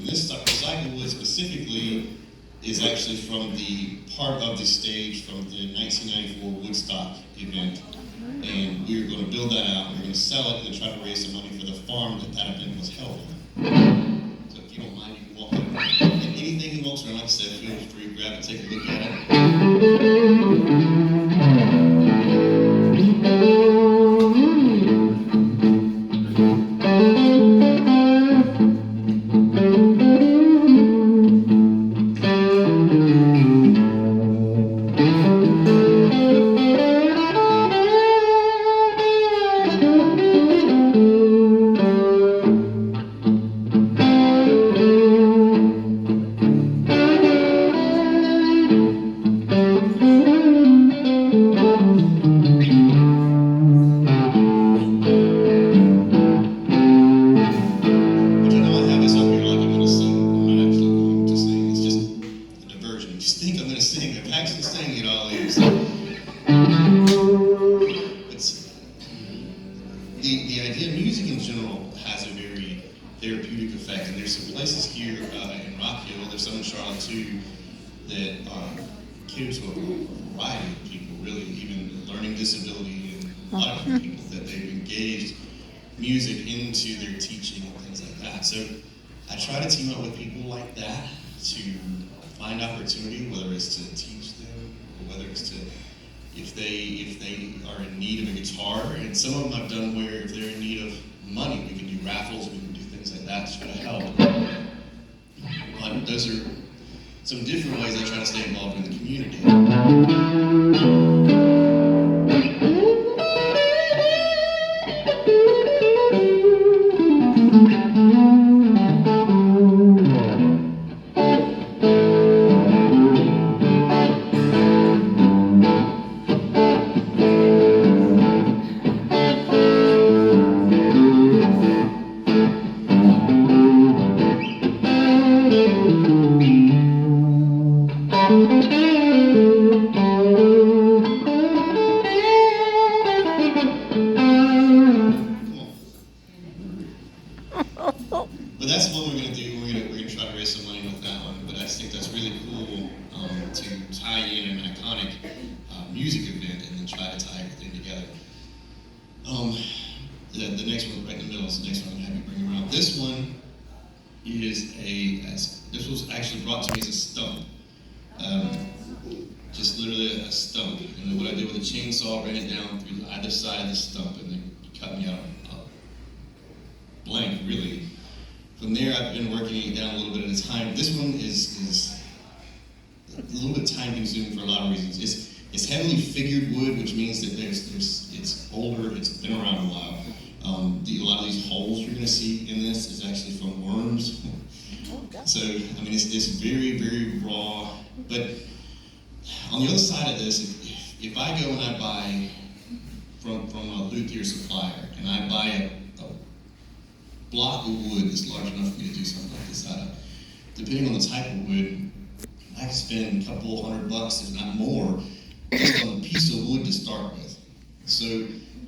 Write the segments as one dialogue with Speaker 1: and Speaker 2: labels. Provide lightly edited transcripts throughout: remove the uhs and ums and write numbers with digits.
Speaker 1: This recycled wood specifically is actually from the part of the stage from the 1994 Woodstock event. And we are going to build that out, we're going to sell it, and try to raise some money for the farm that that event was held on. So if you don't mind, you can walk in. And anything he walks around, like I said, feel free to grab it, take a look at it. The idea, music in general has a very therapeutic effect, and there's some places here in Rock Hill, there's some in Charlotte too, that cater to a variety of people, really, even learning disability and a lot of different people, that they've engaged music into their teaching and things like that. So I try to team up with people like that to find opportunity, whether it's to teach them or whether it's to if they are in need of a guitar, and some of them I've done where if they're in need of money, we can do raffles, we can do things like that to try to help. But those are some different ways I try to stay involved in the community. But that's what we're going to do. We're going to try to raise some money with that one. But I just think that's really cool to tie in an iconic music event and then try to tie everything together. The next one, right in the middle, is the next one I'm going to have you bring around. This one is this was actually brought to me as a stump. Just literally a stump. And what I did with a chainsaw, ran it down through either side of the stump, and then cut me out a blank, really. From there, I've been working it down a little bit at a time. This one is a little bit time consuming for a lot of reasons. It's heavily figured wood, which means that it's older, it's been around a while. A lot of these holes you're going to see in this is actually from worms. So, I mean, it's very, very raw. But on the other side of this, if I go and I buy from a luthier supplier, and I buy a block of wood that's large enough for me to do something like this out of, depending on the type of wood, I can spend a couple $100, if not more, just on a piece of wood to start with. So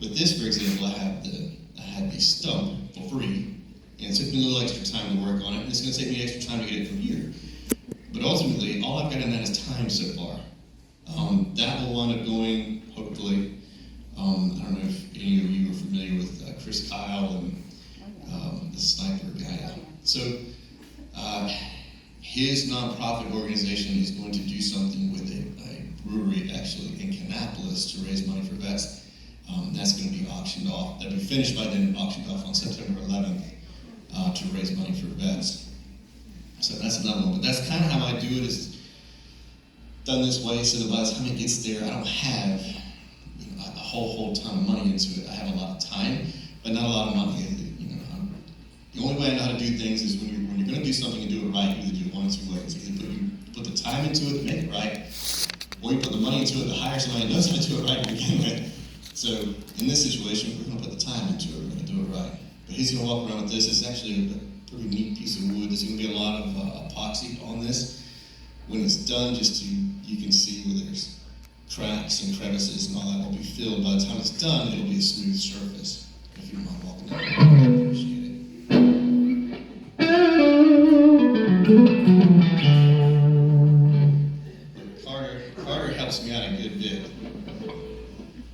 Speaker 1: with this, for example, I had the stump for free, and it took me a little extra time to work on it, and it's going to take me extra time to get it from here. But ultimately, all I've got in that is time so far. That will wind up going, hopefully, I don't know if any of you are familiar with Chris Kyle and the sniper guy. So his nonprofit organization is going to do something with a brewery actually in Kannapolis to raise money for vets. That's going to be auctioned off. That'll be finished by then, auctioned off on September 11th to raise money for vets. So that's another one. But that's kind of how I do it, is done this way so that by the time it gets there, I don't have a whole ton of money into it. I have a lot of time, but not a lot of money. The only way I know how to do things is when you're going to do something and do it right, you either do it one of two ways. Either you put the time into it to make it right, or you put the money into it to hire somebody who knows how to do it right to begin with. So in this situation, we're going to put the time into it, we're going to do it right. But he's going to walk around with this. It's actually a pretty neat piece of wood. There's going to be a lot of epoxy on this. When it's done, you can see where there's cracks and crevices and all that will be filled. By the time it's done, it'll be a smooth surface. If you don't mind walking down, I appreciate it. Carter helps me out a good bit.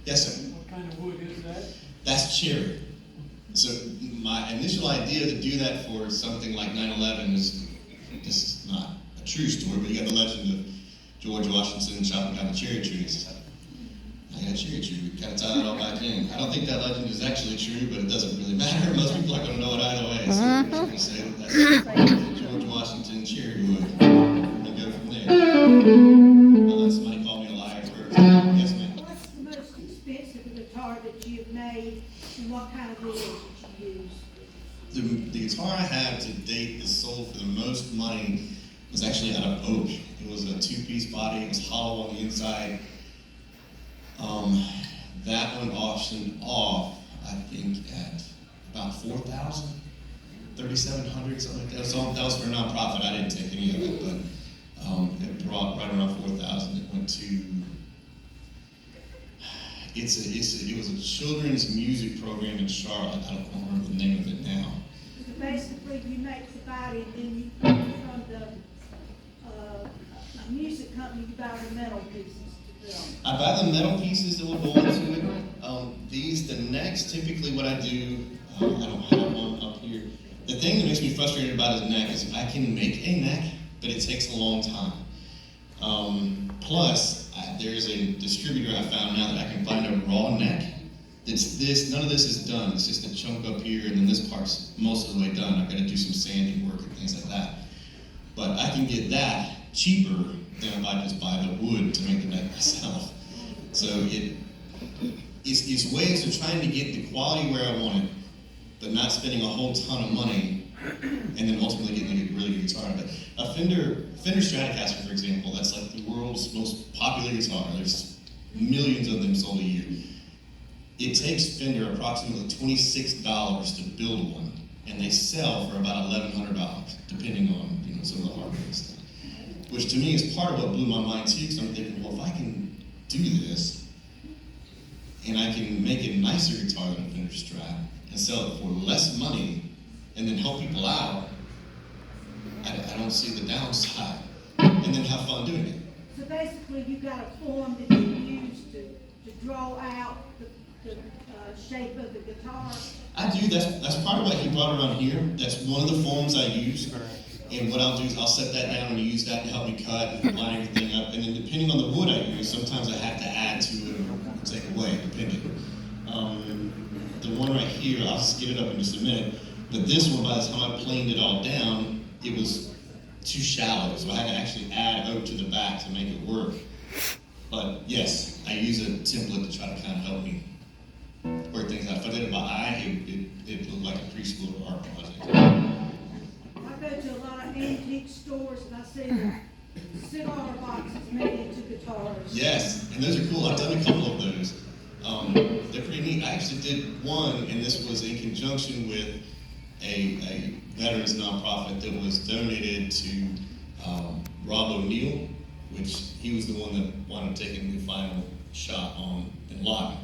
Speaker 1: Yes, sir.
Speaker 2: What kind of wood is that?
Speaker 1: That's cherry. So my initial idea to do that for something like 9/11 is, this is not a true story, but you got the legend of George Washington chopping down the cherry trees. I got a cherry tree. We kind of tie that all back in. I don't think that legend is actually true, but it doesn't really matter. Most people are going to know it either way. So we're just going to say that that's George Washington cherry wood. And go from there. I'll let somebody call me a liar first. Yes, ma'am.
Speaker 3: What's the most expensive guitar that you've made, and what kind of wood did you use?
Speaker 1: The guitar I have to date that sold for the most money was actually out of oak. It was a two-piece body. It was hollow on the inside. That one auctioned off, I think, at about 4,000, 3,700, something like that. That was for a nonprofit. I didn't take any of it, but it brought right around 4,000. It went to. It was a children's music program in Charlotte. I don't remember the name of it now.
Speaker 3: So basically, you make the body, and then you from the music company, you buy the metal pieces to build.
Speaker 1: I buy the metal pieces that will go into it. The necks, typically what I do, I don't have one up here. The thing that makes me frustrated about his neck is I can make a neck, but it takes a long time. Plus, there's a distributor I found now that I can find a raw neck. It's this, none of this is done. It's just a chunk up here, and then this part's most of the way done. I've got to do some sanding work and things like that. But I can get that cheaper than if I just buy the wood to make the neck myself. So it's ways of trying to get the quality where I want it, but not spending a whole ton of money, and then ultimately getting a really good guitar. But a Fender Stratocaster, for example, that's like the world's most popular guitar. There's millions of them sold a year. It takes Fender approximately $26 to build one, and they sell for about $1,100, depending on some of the hardware and stuff. Which to me is part of what blew my mind too, because I'm thinking, well, if I can do this, and I can make a nicer guitar than a Fender Strat, and sell it for less money, and then help people out, I don't see the downside. And then have fun doing it.
Speaker 3: So basically, you've got a form that you use to draw out the shape of the guitar.
Speaker 1: I do. That's part of what he brought around here. That's one of the forms I use. And what I'll do is I'll set that down and use that to help me cut and line everything up. And then depending on the wood I use, sometimes I have to add to it or take away, depending. The one right here, I'll just get it up in just a minute. But this one, by the time I planed it all down, it was too shallow. So I had to actually add oak to the back to make it work. But yes, I use a template to try to kind of help me work things out. If I did it by eye, it looked like a preschool art project.
Speaker 3: I go to a lot of antique stores and I see the cigar boxes made into guitars.
Speaker 1: Yes, and those are cool. I've done a couple of those. They're pretty neat. I actually did one, and this was in conjunction with a veterans nonprofit that was donated to Rob O'Neill, which he was the one that wound up taking the final shot on Bin Laden.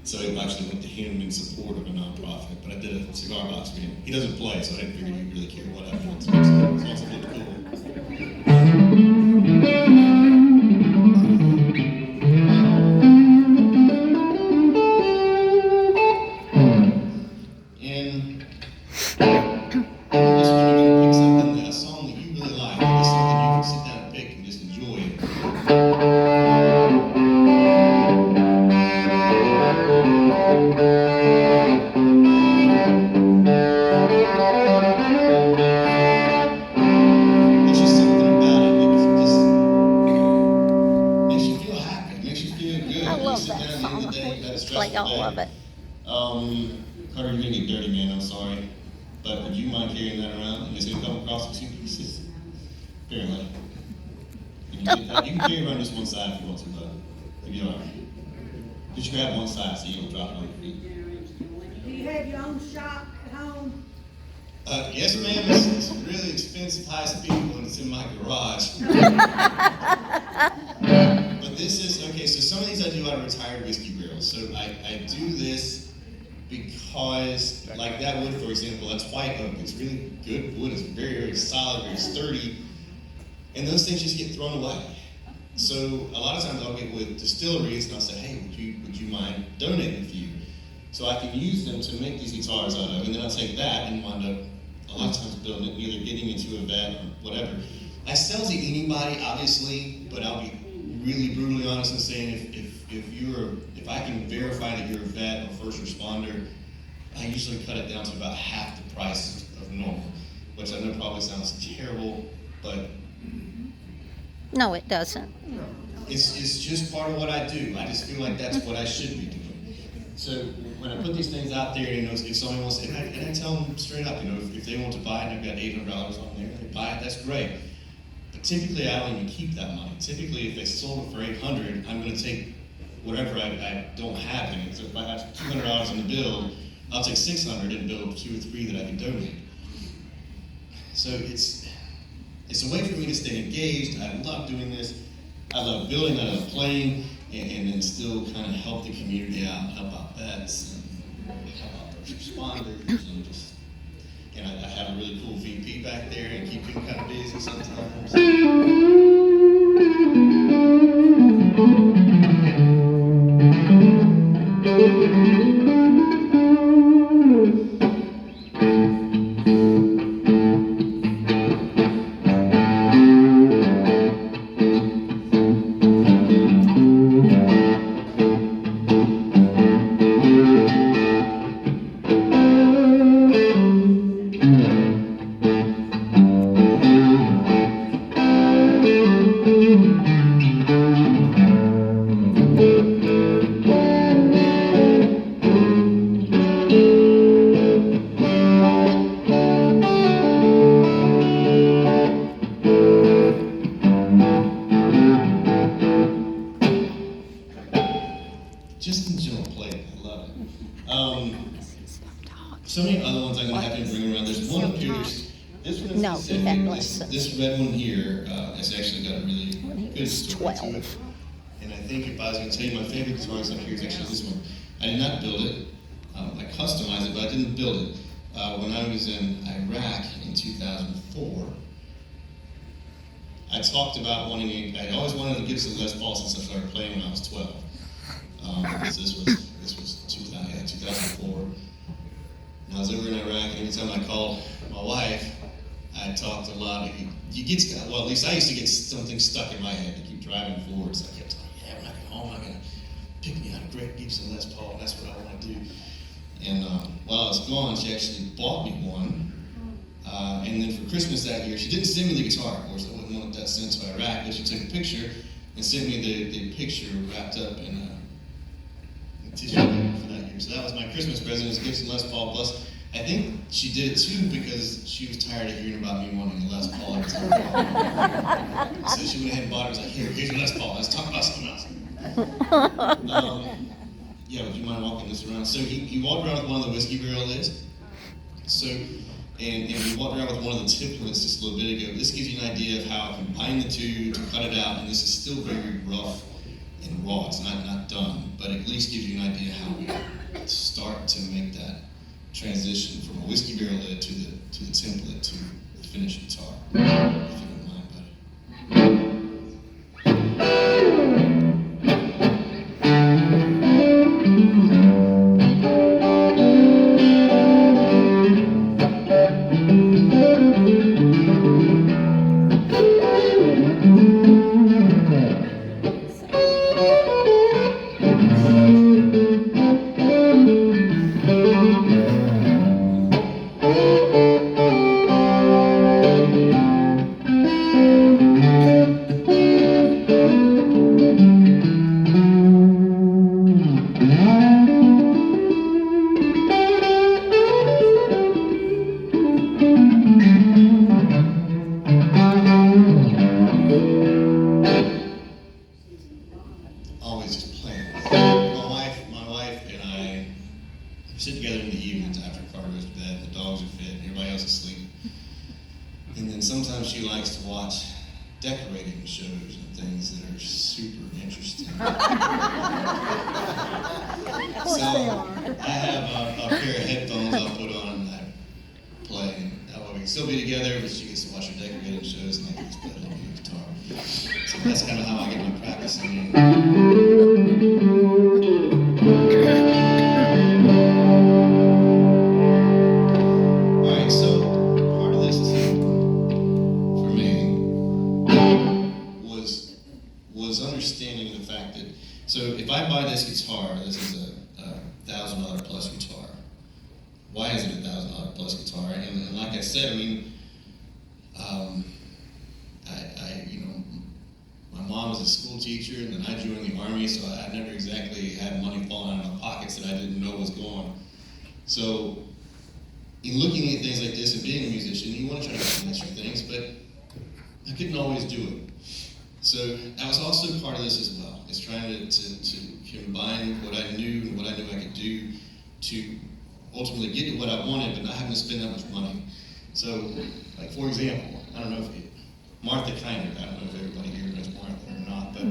Speaker 1: So it actually went to him in support of a nonprofit. But I did a cigar box for him. He doesn't play, so I didn't figure he'd really care what I did. So it's also looked cool. Carter, you're gonna get dirty, man, I'm sorry. But would you mind carrying that around? And it's gonna come across in two pieces? Apparently. You can carry it around just one side if you want to, but it'll be alright. Just grab one side so you don't drop it on your feet.
Speaker 3: Do you have your own shop at home?
Speaker 1: Yes, ma'am. It's a really expensive, high-speed one. It's in my garage. But this is, okay, so some of these I do out of retired whiskey barrels. So I do this because, like that wood, for example, that's white oak. It's really good wood. It's very, very solid, very sturdy. And those things just get thrown away. So a lot of times I'll get with distilleries and I'll say, hey, would you mind donating a few? So I can use them to make these guitars out of, and then I'll take that and wind up a lot of times building it, either getting into a vet or whatever. I sell to anybody, obviously, but I'll be really brutally honest in saying if I can verify that you're a vet or first responder, I usually cut it down to about half the price of normal, which I know probably sounds terrible, but
Speaker 2: No, it doesn't.
Speaker 1: it's just part of what I do. I just feel like that's what I should be doing. So when I put these things out there, if someone wants, and I tell them straight up, if they want to buy it and I've got $800 on there, they buy it, that's great. But typically I don't even keep that money. Typically if they sold it for $800, I'm going to take whatever I don't have in it. So if I have $200 in the bill, I'll take $600 and build 2 or 3 that I can donate. So it's a way for me to stay engaged. I love doing this. I love building, I love playing, and then still kind of help the community out, help out vets, and help out first responders, and I have a really cool VP back there and keep people kind of busy sometimes. Just enjoy playing. I love it. So many other ones I'm going to have to bring around. There's one up here. This one is
Speaker 2: No,
Speaker 1: specific.
Speaker 2: he had lessons.
Speaker 1: This red one here has actually got a really
Speaker 2: When he
Speaker 1: good
Speaker 2: was
Speaker 1: story to
Speaker 2: 12.
Speaker 1: it. And I think if I was going to tell you my favorite guitars up here is actually this one. I did not build it. I customized it, but I didn't build it. When I was in Iraq in 2004, I talked about I always wanted to get some Les Paul since I started playing when I was 12. Because this was 2004. And I was over in Iraq, and every time I called my wife, I talked a lot. Well, at least I used to get something stuck in my head to keep driving forward. So I kept telling her, when I get home, I'm going to pick me out a great Gibson Les Paul, and that's what I want to do. And while I was gone, she actually bought me one. And then for Christmas that year, she didn't send me the guitar, of course. I wouldn't want that sent to Iraq, but she took a picture and sent me the picture wrapped up in a tissue paper for that year. So that was my Christmas present, was Gibson Les Paul. Plus, I think she did it too because she was tired of hearing about me wanting a Les Paul every time. So she went ahead and bought it. I was like, here's your Les Paul. Let's talk about something else. Yeah, would you mind walking this around? So he walked around with one of the whiskey barrel lids. So, and we walked around with one of the templates just a little bit ago. This gives you an idea of how I combine the two to cut it out, and this is still very rough and raw. It's not done, but at least gives you an idea how we start to make that transition from a whiskey barrel lid to the template to the finished guitar. If you don't mind, buddy. Always just playing. My wife and I sit together in the evenings after Carter goes to bed, the dogs are fed, and everybody else is asleep. And then sometimes she likes to watch decorating shows and things that are super interesting. So I have a pair of headphones I'll put on and I play, and that way we can still be together, but she gets to watch her decorating shows and I get to play a little bit of guitar. So that's kind of how I get my practice in. Alright, so part of this too, for me, was understanding the fact that, so if I buy this guitar, this is a $1,000 plus guitar. Why is it a $1,000 plus guitar? And like I said, I mean, my mom was a school teacher, and then I joined the Army, so I never exactly had money falling out of my pockets that I didn't know was going. So, in looking at things like this and being a musician, you want to try to finesse your things, but I couldn't always do it. So that was also part of this as well, is trying to combine what I knew and what I knew I could do to ultimately get to what I wanted, but not having to spend that much money. So, like for example, I don't know if Martha Kinder, I don't know if everybody here knows Martha or not, but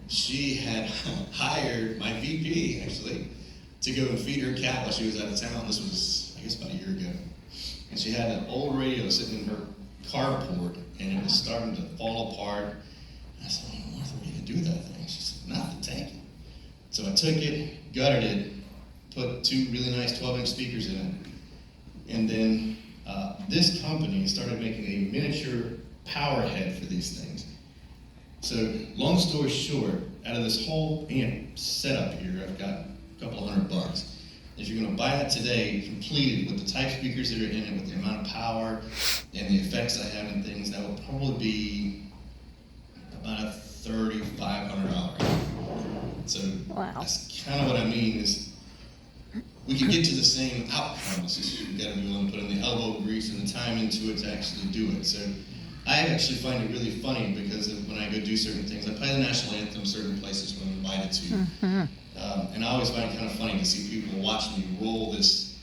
Speaker 1: she had hired my VP, actually, to go and feed her cat while she was out of town. This was, I guess, about a year ago. And she had an old radio sitting in her carport, and it was starting to fall apart. And I said, well, Martha, what are you going to do with that thing? She said, nothing, take it. So I took it, gutted it, put 2 really nice 12-inch speakers in it, and then this company started making a miniature power head for these things. So, long story short, out of this whole amp setup here, I've got a couple $100. If you're going to buy it today, completed with the type speakers that are in it, with the amount of power and the effects I have and things, that will probably be about a $3,500. So
Speaker 2: Wow.
Speaker 1: that's kind of what I mean is we can get to the same outcomes. You've got to be willing to put in the elbow grease and the time into it to actually do it. So I actually find it really funny because when I go do certain things, I play the national anthem certain places when I'm invited to.
Speaker 2: Mm-hmm.
Speaker 1: And I always find it kind of funny to see people watch me roll this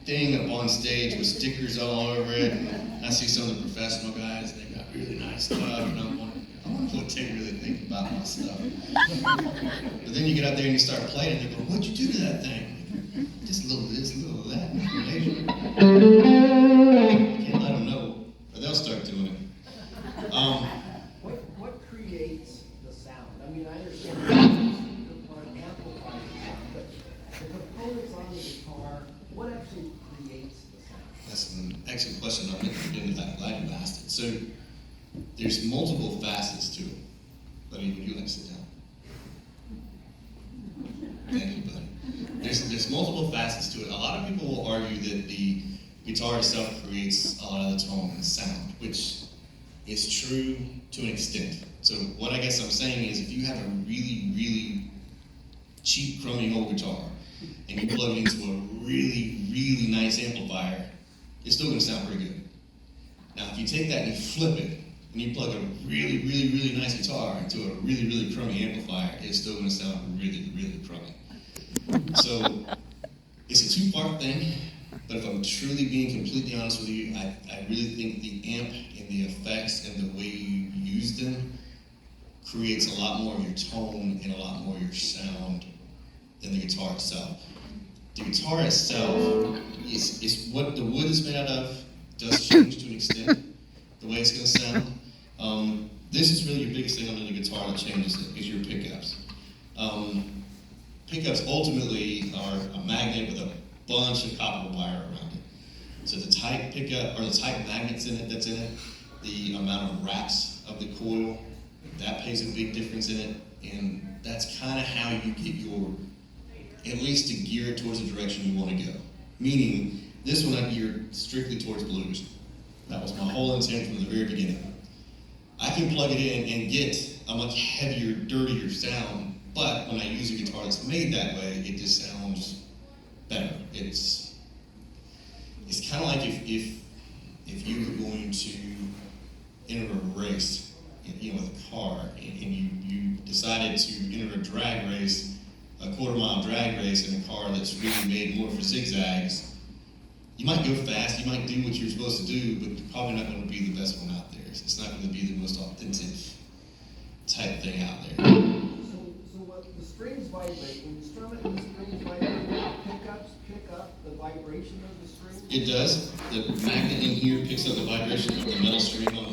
Speaker 1: thing up on stage with stickers all over it. And I see some of the professional guys, they've got really nice stuff, and I'm wondering, I wonder what they really think about my stuff. But then you get out there and you start playing, and they go, what'd you do to that thing? Just a little of this, a little of that. You can't let them know, or they'll start doing it.
Speaker 4: What creates the sound? I mean, I understand the part amplifies the sound, but the components on the guitar, what actually creates the sound?
Speaker 1: That's an excellent question. I'm going to get into that. Glad you asked it. So, there's multiple facets to it. Buddy, would you like to sit down? Thank you, buddy. There's multiple facets to it. A lot of people will argue that the guitar itself creates a lot of the tone and sound, which is true to an extent. So what I guess I'm saying is if you have a really, really cheap, crummy old guitar and you plug it into a really, really nice amplifier, it's still going to sound pretty good. Now, if you take that and you flip it and you plug a really, really, really nice guitar into a really, really crummy amplifier, it's still going to sound really, really crummy. So it's a two-part thing, but if I'm truly being completely honest with you, I really think the amp and the effects and the way you use them creates a lot more of your tone and a lot more of your sound than the guitar itself. The guitar itself is what the wood is made out of, does change to an extent, the way it's going to sound. This is really your biggest thing on the guitar that changes it, is your pickups. Pickups ultimately are a magnet with a bunch of copper wire around it. So the type pickup, or the type magnets that's in it, the amount of wraps of the coil, that plays a big difference in it, and that's kind of how you get your, at least to gear it towards the direction you want to go. Meaning, this one I geared strictly towards blues. That was my whole intent from the very beginning. I can plug it in and get a much heavier, dirtier sound, but when I use a guitar that's made that way, it just sounds better. It's kind of like if you were going to enter a race, with a car, and you decided to enter a drag race, a quarter-mile drag race in a car that's really made more for zigzags. you might go fast, you might do what you're supposed to do, but you're probably not gonna be the best one out there. It's not gonna be the most authentic type thing out there.
Speaker 4: So what, the strings vibrate, when you strum it and the strings vibrate, pickups pick up the vibration of the string?
Speaker 1: It does. The magnet in here picks up the vibration of the metal string on here.